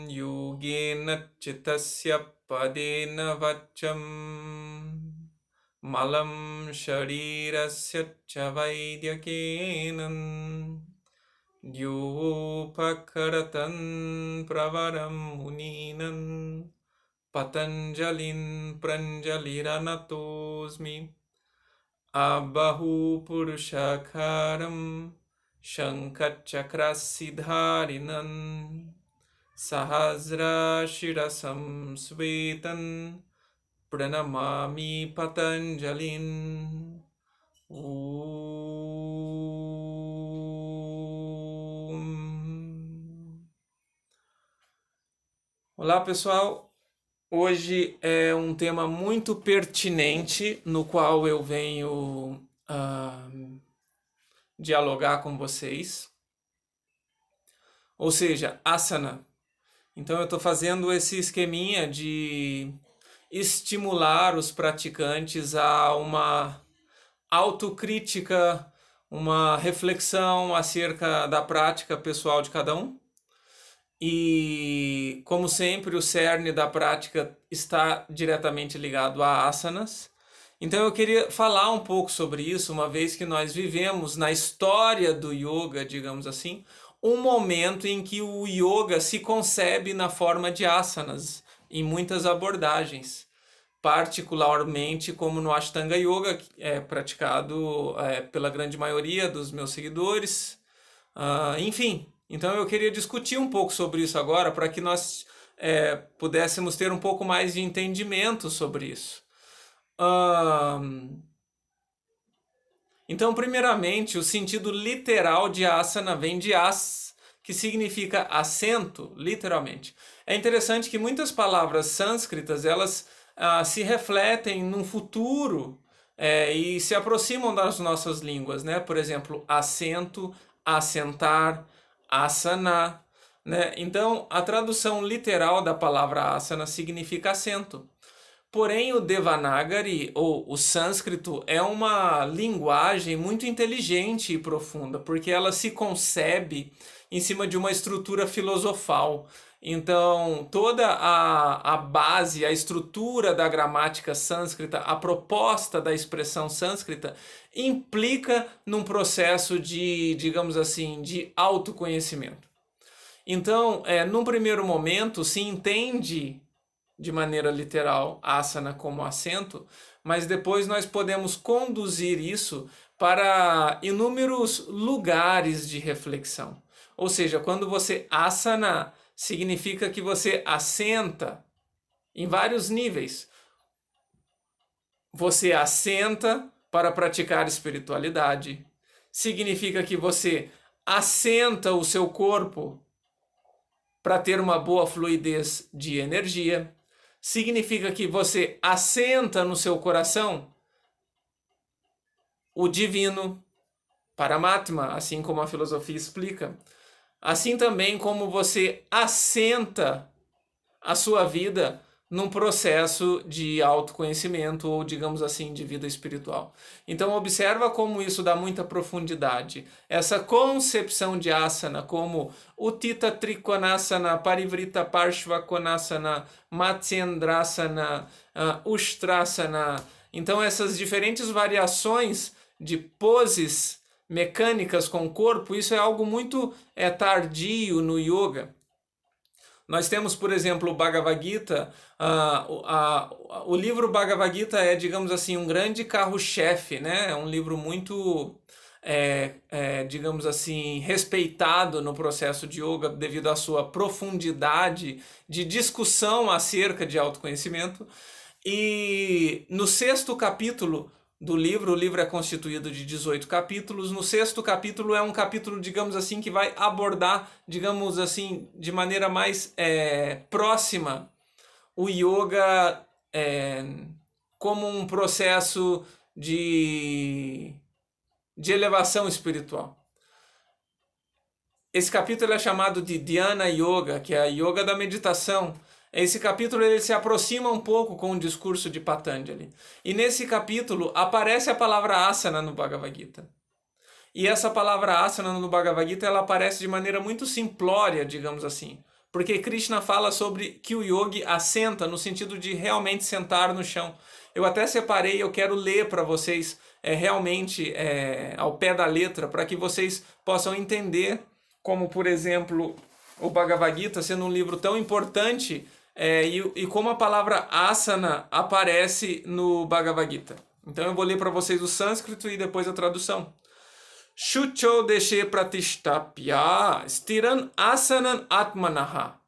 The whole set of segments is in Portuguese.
Yogena chitasya padena vacham malam sharirasya cha vaidyakenam Yopakaratan pravaram muninam Patanjalin pranjaliranatosmi Abahu purushakaram Shankhachakrasidharinan Sahasra shirasam svetan Pranamami Patanjalin. Olá, pessoal. Hoje é um tema muito pertinente no qual eu venho dialogar com vocês. Ou seja, asana. Então eu estou fazendo esse esqueminha de estimular os praticantes a uma autocrítica, uma reflexão acerca da prática pessoal de cada um. E, como sempre, o cerne da prática está diretamente ligado a asanas. Então eu queria falar um pouco sobre isso, uma vez que nós vivemos na história do yoga, digamos assim, um momento em que o yoga se concebe na forma de asanas, em muitas abordagens. Particularmente como no Ashtanga Yoga, que é praticado pela grande maioria dos meus seguidores. Enfim, então eu queria discutir um pouco sobre isso agora, para que nós pudéssemos ter um pouco mais de entendimento sobre isso. Então, primeiramente, o sentido literal de asana vem de as, que significa assento, literalmente. É interessante que muitas palavras sânscritas, elas se refletem num futuro e se aproximam das nossas línguas, né? Por exemplo, assento, assentar, asana, né? Então, a tradução literal da palavra asana significa assento. Porém, o Devanagari, ou o sânscrito, é uma linguagem muito inteligente e profunda, porque ela se concebe em cima de uma estrutura filosofal. Então, toda a base, a estrutura da gramática sânscrita, a proposta da expressão sânscrita, implica num processo de, digamos assim, de autoconhecimento. Então, num primeiro momento, se entende de maneira literal asana como assento, mas depois nós podemos conduzir isso para inúmeros lugares de reflexão. Ou seja, quando você asana, significa que você assenta em vários níveis. Você assenta para praticar espiritualidade. Significa que você assenta o seu corpo para ter uma boa fluidez de energia. Significa que você assenta no seu coração o divino, Paramatma, assim como a filosofia explica. Assim também como você assenta a sua vida num processo de autoconhecimento ou, digamos assim, de vida espiritual. Então observa como isso dá muita profundidade. Essa concepção de asana como Uttita Trikonasana, Parivrita Parshvakonasana, Matsyendrasana, Ustrasana. Então essas diferentes variações de poses mecânicas com o corpo, isso é algo muito tardio no yoga. Nós temos, por exemplo, o Bhagavad Gita. O livro Bhagavad Gita é, digamos assim, um grande carro-chefe, né? É um livro muito, digamos assim, respeitado no processo de yoga devido à sua profundidade de discussão acerca de autoconhecimento. E no 6º capítulo do livro, o livro é constituído de 18 capítulos. No 6º capítulo é um capítulo, digamos assim, que vai abordar, digamos assim, de maneira mais próxima o yoga como um processo de elevação espiritual. Esse capítulo é chamado de Dhyana Yoga, que é a yoga da meditação. Esse capítulo ele se aproxima um pouco com o discurso de Patanjali. E nesse capítulo aparece a palavra asana no Bhagavad Gita. E essa palavra asana no Bhagavad Gita, ela aparece de maneira muito simplória, digamos assim. Porque Krishna fala sobre que o yogi assenta no sentido de realmente sentar no chão. Eu até separei, eu quero ler para vocês realmente ao pé da letra, para que vocês possam entender como, por exemplo, o Bhagavad Gita, sendo um livro tão importante, e como a palavra asana aparece no Bhagavad Gita. Então eu vou ler para vocês o sânscrito e depois a tradução. Shucho deshe pratishtapya stiran asanan atmanaha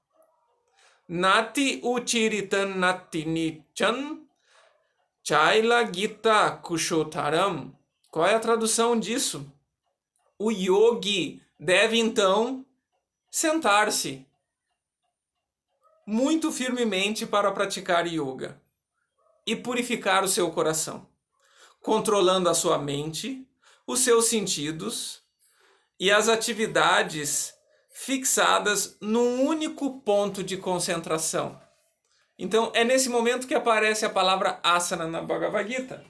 nati uchiritan nati nichan chaila gita kushotaram. Qual é a tradução disso? O yogi deve então sentar-se muito firmemente para praticar yoga e purificar o seu coração, controlando a sua mente, os seus sentidos e as atividades fixadas num único ponto de concentração. Então, é nesse momento que aparece a palavra asana na Bhagavad Gita.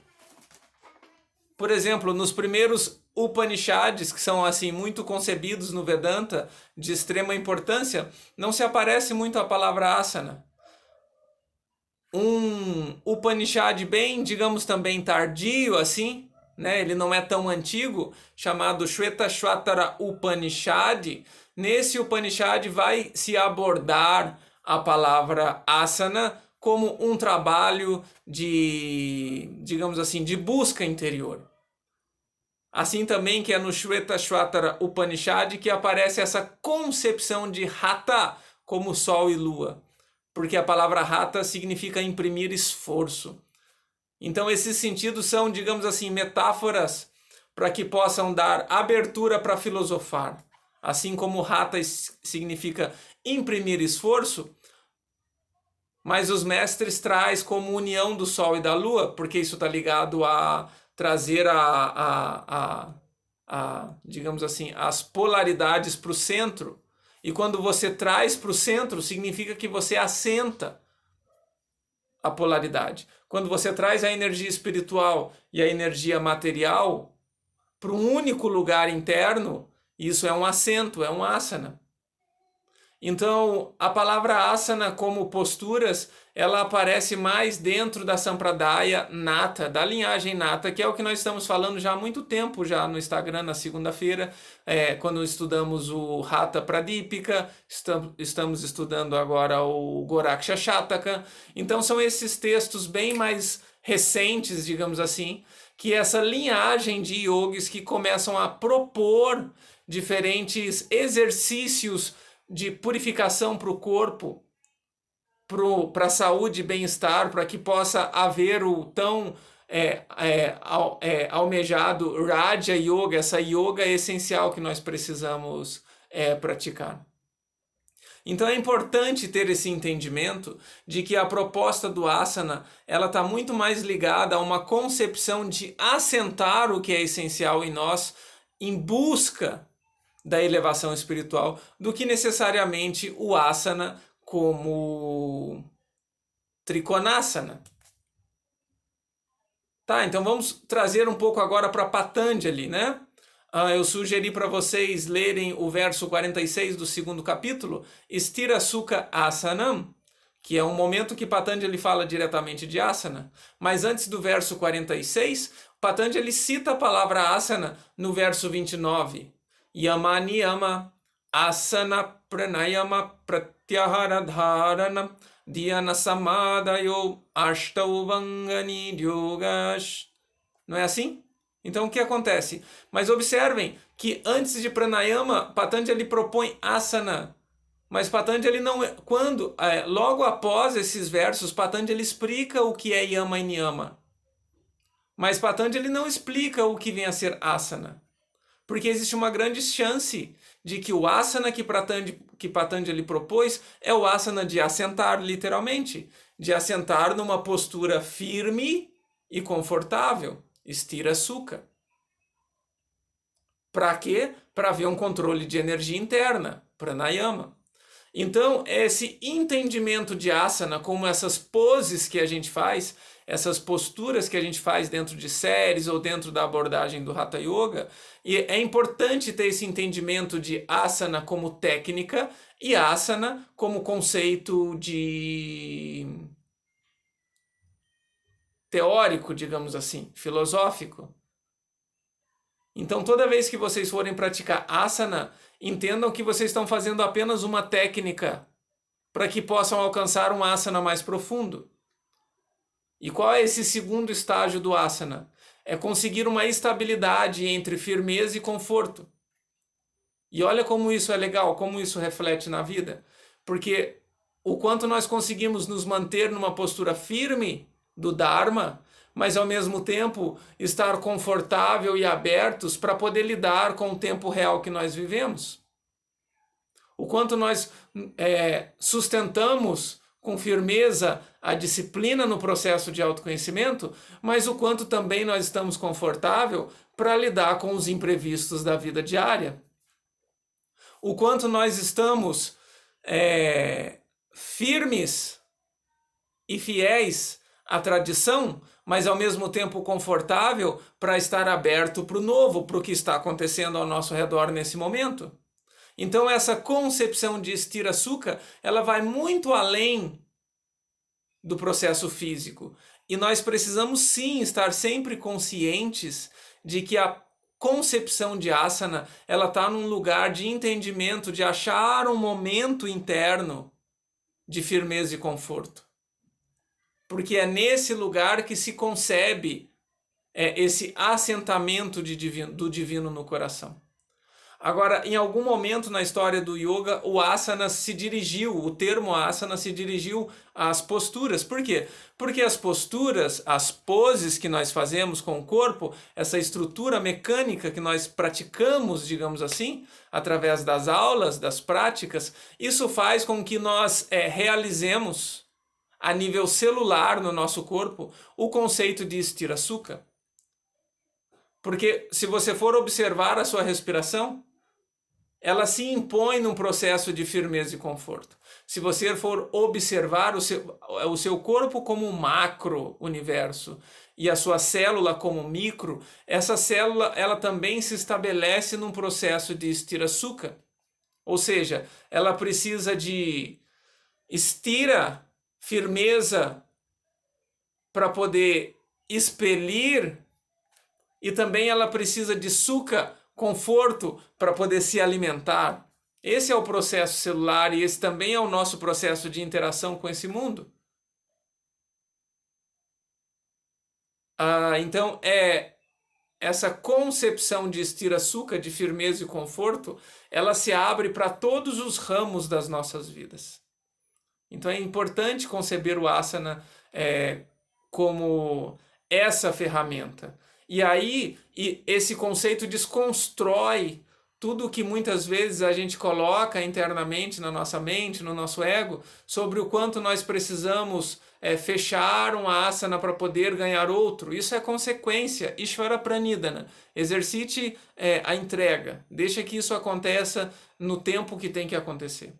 Por exemplo, nos primeiros Upanishads, que são assim muito concebidos no Vedanta, de extrema importância, não se aparece muito a palavra asana. Um Upanishad bem, digamos também tardio assim, né? Ele não é tão antigo, chamado Shvetashvatara Upanishad. Nesse Upanishad vai se abordar a palavra asana como um trabalho de, digamos assim, de busca interior. Assim também que é no Shvetashvatara Upanishad que aparece essa concepção de Hatha como sol e lua, porque a palavra Hatha significa imprimir esforço. Então esses sentidos são, digamos assim, metáforas para que possam dar abertura para filosofar. Assim como Hatha significa imprimir esforço, mas os mestres traz como união do sol e da lua, porque isso está ligado a trazer digamos assim, as polaridades para o centro. E quando você traz para o centro, significa que você assenta a polaridade. Quando você traz a energia espiritual e a energia material para um único lugar interno, isso é um assento, é um asana. Então, a palavra asana como posturas, ela aparece mais dentro da Sampradaya Nata, da linhagem Nata, que é o que nós estamos falando já há muito tempo, já no Instagram, na segunda-feira, quando estudamos o Hatha Pradipika, estamos estudando agora o Goraksha Shataka. Então, são esses textos bem mais recentes, digamos assim, que essa linhagem de yogis que começam a propor diferentes exercícios de purificação para o corpo, para a saúde e bem-estar, para que possa haver o tão almejado Raja Yoga, essa yoga essencial que nós precisamos praticar. Então é importante ter esse entendimento de que a proposta do asana ela está muito mais ligada a uma concepção de assentar o que é essencial em nós em busca da elevação espiritual do que necessariamente o asana como Trikonasana. Tá, então vamos trazer um pouco agora para Patanjali, né? Eu sugeri para vocês lerem o verso 46 do segundo capítulo, Stira Sukha Asanam, que é um momento que Patanjali fala diretamente de asana. Mas antes do verso 46, Patanjali cita a palavra asana no verso 29. Yama niyama asana pranayama pratyahara dharana dhyana samadayo ashtau vangani yogash. Não é assim? Então o que acontece? Mas observem que antes de pranayama, Patanjali propõe asana. Mas Patanjali não é. Logo após esses versos, Patanjali explica o que é yama e niyama. Mas Patanjali não explica o que vem a ser asana. Porque existe uma grande chance de que o asana que Patanjali propôs é o asana de assentar, literalmente. De assentar numa postura firme e confortável. Stira Sukha. Para quê? Para haver um controle de energia interna, pranayama. Então, esse entendimento de asana, como essas poses que a gente faz, essas posturas que a gente faz dentro de séries ou dentro da abordagem do Hatha Yoga, e é importante ter esse entendimento de asana como técnica e asana como conceito de teórico, digamos assim, filosófico. Então, toda vez que vocês forem praticar asana, entendam que vocês estão fazendo apenas uma técnica para que possam alcançar um asana mais profundo. E qual é esse segundo estágio do asana? É conseguir uma estabilidade entre firmeza e conforto. E olha como isso é legal, como isso reflete na vida. Porque o quanto nós conseguimos nos manter numa postura firme do Dharma, mas ao mesmo tempo estar confortável e abertos para poder lidar com o tempo real que nós vivemos. O quanto nós sustentamos com firmeza a disciplina no processo de autoconhecimento, mas o quanto também nós estamos confortável para lidar com os imprevistos da vida diária. O quanto nós estamos firmes e fiéis à tradição, mas ao mesmo tempo confortável para estar aberto para o novo, para o que está acontecendo ao nosso redor nesse momento. Então essa concepção de Sthira Sukha, ela vai muito além do processo físico. E nós precisamos sim estar sempre conscientes de que a concepção de asana, ela está num lugar de entendimento, de achar um momento interno de firmeza e conforto. Porque é nesse lugar que se concebe esse assentamento do divino no coração. Agora, em algum momento na história do yoga, o termo asana se dirigiu às posturas. Por quê? Porque as posturas, as poses que nós fazemos com o corpo, essa estrutura mecânica que nós praticamos, digamos assim, através das aulas, das práticas, isso faz com que nós realizemos, a nível celular no nosso corpo, o conceito de Sthira Sukha. Porque se você for observar a sua respiração, ela se impõe num processo de firmeza e conforto. Se você for observar o seu corpo como um macro-universo e a sua célula como micro, essa célula ela também se estabelece num processo de Sthira Sukha. Ou seja, ela precisa de stira, firmeza, para poder expelir, e também ela precisa de sukha, conforto, para poder se alimentar. Esse é o processo celular e esse também é o nosso processo de interação com esse mundo. Então, essa concepção de Sthira Sukha, de firmeza e conforto, ela se abre para todos os ramos das nossas vidas. Então, é importante conceber o asana como essa ferramenta. E aí, esse conceito desconstrói tudo que muitas vezes a gente coloca internamente na nossa mente, no nosso ego, sobre o quanto nós precisamos fechar uma asana para poder ganhar outro. Isso é consequência, Ishvara Pranidhana. Exercite a entrega, deixa que isso aconteça no tempo que tem que acontecer.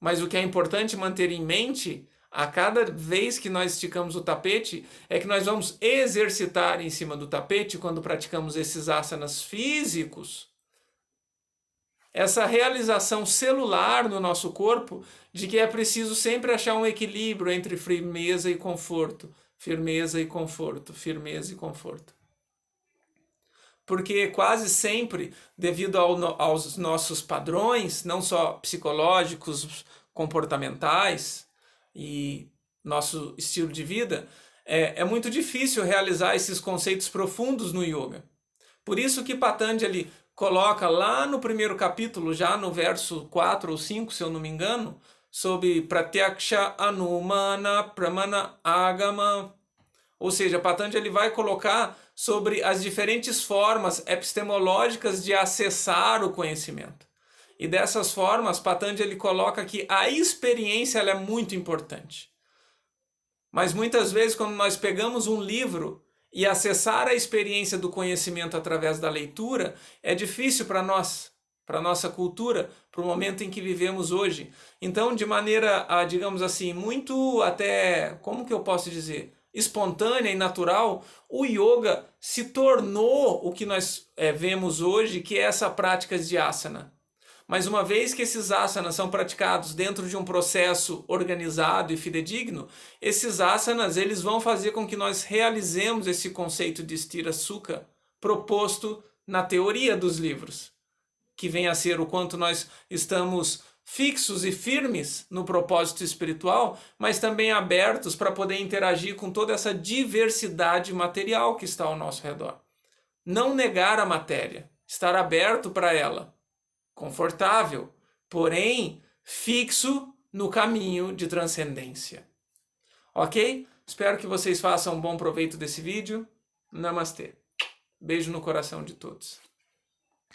Mas o que é importante manter em mente, a cada vez que nós esticamos o tapete, é que nós vamos exercitar em cima do tapete, quando praticamos esses asanas físicos, essa realização celular no nosso corpo de que é preciso sempre achar um equilíbrio entre firmeza e conforto, firmeza e conforto, firmeza e conforto. Porque quase sempre, devido aos nossos padrões, não só psicológicos, comportamentais e nosso estilo de vida, é muito difícil realizar esses conceitos profundos no yoga. Por isso que Patanjali coloca lá no primeiro capítulo, já no verso 4 ou 5, se eu não me engano, sobre Pratyaksha Anumana Pramana Agama. Ou seja, Patanjali vai colocar sobre as diferentes formas epistemológicas de acessar o conhecimento. E dessas formas, Patanjali coloca que a experiência ela é muito importante. Mas muitas vezes, quando nós pegamos um livro e acessar a experiência do conhecimento através da leitura, é difícil para nós, para a nossa cultura, para o momento em que vivemos hoje. Então, de maneira, digamos assim, muito até, como que eu posso dizer? espontânea e natural, o yoga se tornou o que nós vemos hoje, que é essa prática de asana. Mas uma vez que esses asanas são praticados dentro de um processo organizado e fidedigno, esses asanas eles vão fazer com que nós realizemos esse conceito de Sthira Sukha proposto na teoria dos livros, que vem a ser o quanto nós estamos fixos e firmes no propósito espiritual, mas também abertos para poder interagir com toda essa diversidade material que está ao nosso redor. Não negar a matéria, estar aberto para ela, confortável, porém fixo no caminho de transcendência. Ok? Espero que vocês façam um bom proveito desse vídeo. Namastê. Beijo no coração de todos.